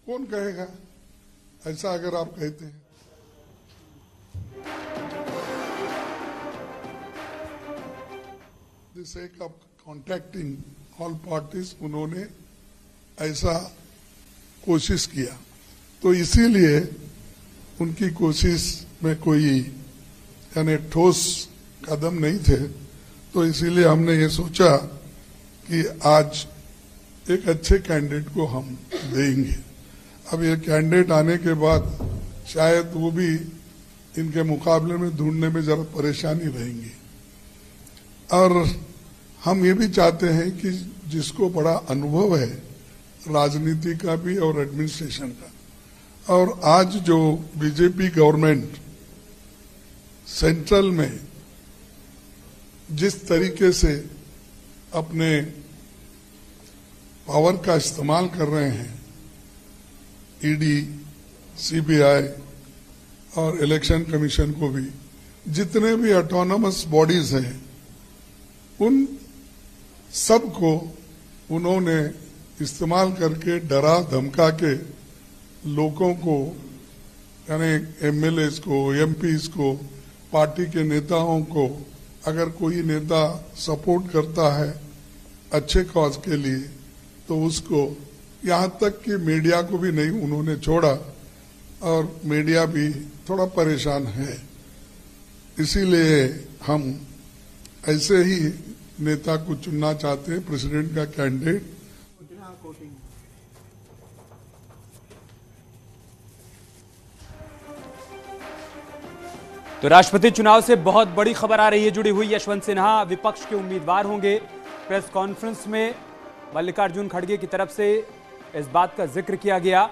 कौन कहेगा ऐसा अगर आप कहते हैं? The sake of contacting all parties उन्होंने ऐसा कोशिश किया, तो इसीलिए उनकी कोशिश में कोई यानी ठोस कदम नहीं थे, तो इसीलिए हमने ये सोचा कि आज एक अच्छे कैंडिडेट को हम देंगे। अब ये कैंडिडेट आने के बाद शायद वो भी इनके मुकाबले में ढूंढने में जरा परेशानी रहेंगी, और हम ये भी चाहते हैं कि जिसको बड़ा अनुभव है राजनीति का भी और एडमिनिस्ट्रेशन का, और आज जो बीजेपी गवर्नमेंट सेंट्रल में जिस तरीके से अपने पावर का इस्तेमाल कर रहे हैं, ईडी, सीबीआई और इलेक्शन कमीशन को भी, जितने भी ऑटोनमस बॉडीज हैं उन सबको उन्होंने इस्तेमाल करके डरा धमका के लोगों को यानी एमएलए को, एमपीज को, पार्टी के नेताओं को, अगर कोई नेता सपोर्ट करता है अच्छे कॉज के लिए तो उसको, यहाँ तक कि मीडिया को भी नहीं उन्होंने छोड़ा, और मीडिया भी थोड़ा परेशान है। इसीलिए हम ऐसे ही नेता को चुनना चाहते हैं प्रेसिडेंट का कैंडिडेट। तो राष्ट्रपति चुनाव से बहुत बड़ी खबर आ रही है जुड़ी हुई। यशवंत सिन्हा विपक्ष के उम्मीदवार होंगे। प्रेस कॉन्फ्रेंस में मल्लिकार्जुन खड़गे की तरफ से इस बात का जिक्र किया गया।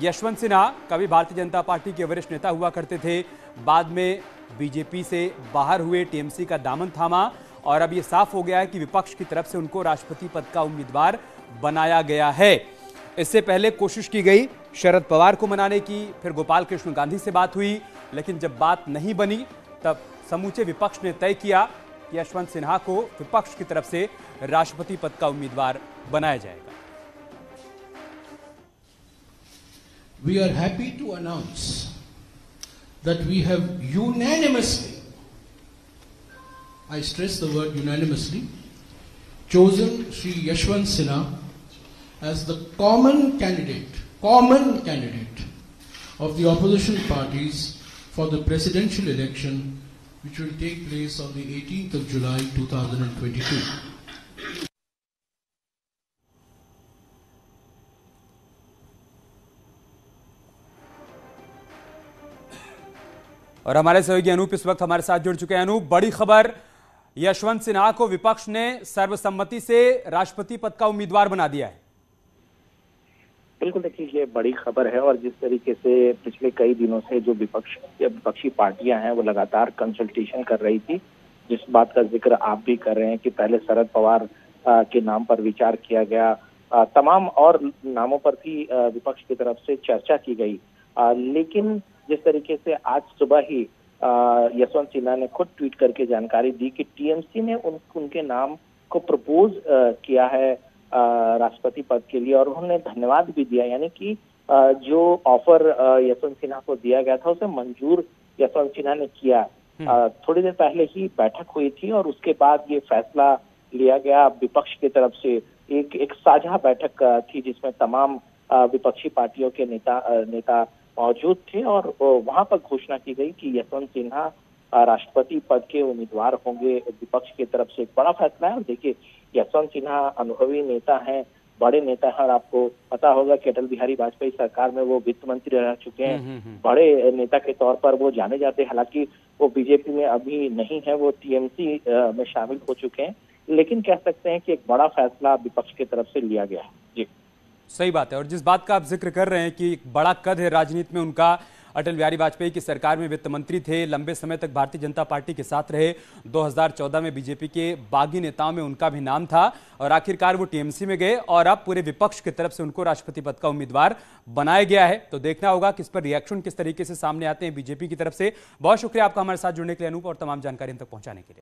यशवंत सिन्हा कभी भारतीय जनता पार्टी के वरिष्ठ नेता हुआ करते थे, बाद में बीजेपी से बाहर हुए, टीएमसी का दामन थामा, और अब यह साफ हो गया है कि विपक्ष की तरफ से उनको राष्ट्रपति पद का उम्मीदवार बनाया गया है। इससे पहले कोशिश की गई शरद पवार को मनाने की, फिर गोपाल कृष्ण गांधी से बात हुई, लेकिन जब बात नहीं बनी तब समूचे विपक्ष ने तय किया कि यशवंत सिन्हा को विपक्ष की तरफ से राष्ट्रपति पद का उम्मीदवार बनाया जाएगा। We are happy to announce that we have unanimously, I stress the word unanimously, chosen Shri Yashwant Sinha as the common candidate of the opposition parties for the presidential election which will take place on the 18th of July 2022. और हमारे सहयोगी अनूप इस वक्त हमारे साथ जुड़ चुके हैं। अनूप, बड़ी खबर, यशवंत सिन्हा को विपक्ष ने सर्वसम्मति से राष्ट्रपति पद का उम्मीदवार बना दिया है। बिल्कुल, देखिए ये बड़ी खबर है, और जिस तरीके से पिछले कई दिनों से जो विपक्षी पार्टियां हैं वो लगातार कंसल्टेशन कर रही थी, जिस बात का जिक्र आप भी कर रहे हैं कि पहले शरद पवार के नाम पर विचार किया गया, तमाम और नामों पर भी विपक्ष की तरफ से चर्चा की गई, लेकिन जिस तरीके से आज सुबह ही यशवंत सिन्हा ने खुद ट्वीट करके जानकारी दी कि टीएमसी ने उनके नाम को प्रपोज किया है राष्ट्रपति पद के लिए, और उन्होंने धन्यवाद भी दिया, यानी कि जो ऑफर यशवंत सिन्हा को दिया गया था उसे मंजूर यशवंत सिन्हा ने किया। थोड़ी देर पहले ही बैठक हुई थी और उसके बाद ये फैसला लिया गया विपक्ष की तरफ से। एक साझा बैठक थी जिसमें तमाम विपक्षी पार्टियों के नेता मौजूद थे, और वहां पर घोषणा की गई कि यशवंत सिन्हा राष्ट्रपति पद के उम्मीदवार होंगे। विपक्ष की तरफ से एक बड़ा फैसला है। और देखिए, यशवंत सिन्हा अनुभवी नेता हैं, बड़े नेता हैं, और आपको पता होगा कि अटल बिहारी वाजपेयी सरकार में वो वित्त मंत्री रह चुके हैं। बड़े नेता के तौर पर वो जाने जाते हैं। हालांकि वो बीजेपी में अभी नहीं है, वो टीएमसी में शामिल हो चुके हैं, लेकिन कह सकते हैं कि एक बड़ा फैसला विपक्ष की तरफ से लिया गया है। जी, सही बात है। और जिस बात का आप जिक्र कर रहे हैं कि एक बड़ा कद है राजनीति में उनका, अटल बिहारी वाजपेयी की सरकार में वित्त मंत्री थे, लंबे समय तक भारतीय जनता पार्टी के साथ रहे, 2014 में बीजेपी के बागी नेताओं में उनका भी नाम था, और आखिरकार वो टीएमसी में गए, और अब पूरे विपक्ष की तरफ से उनको राष्ट्रपति पद का उम्मीदवार बनाया गया है। तो देखना होगा कि इस पर रिएक्शन किस तरीके से सामने आते हैं बीजेपी की तरफ से। बहुत शुक्रिया आपका हमारे साथ जुड़ने के लिए अनूप, और तमाम जानकारी हम तक पहुंचाने के लिए।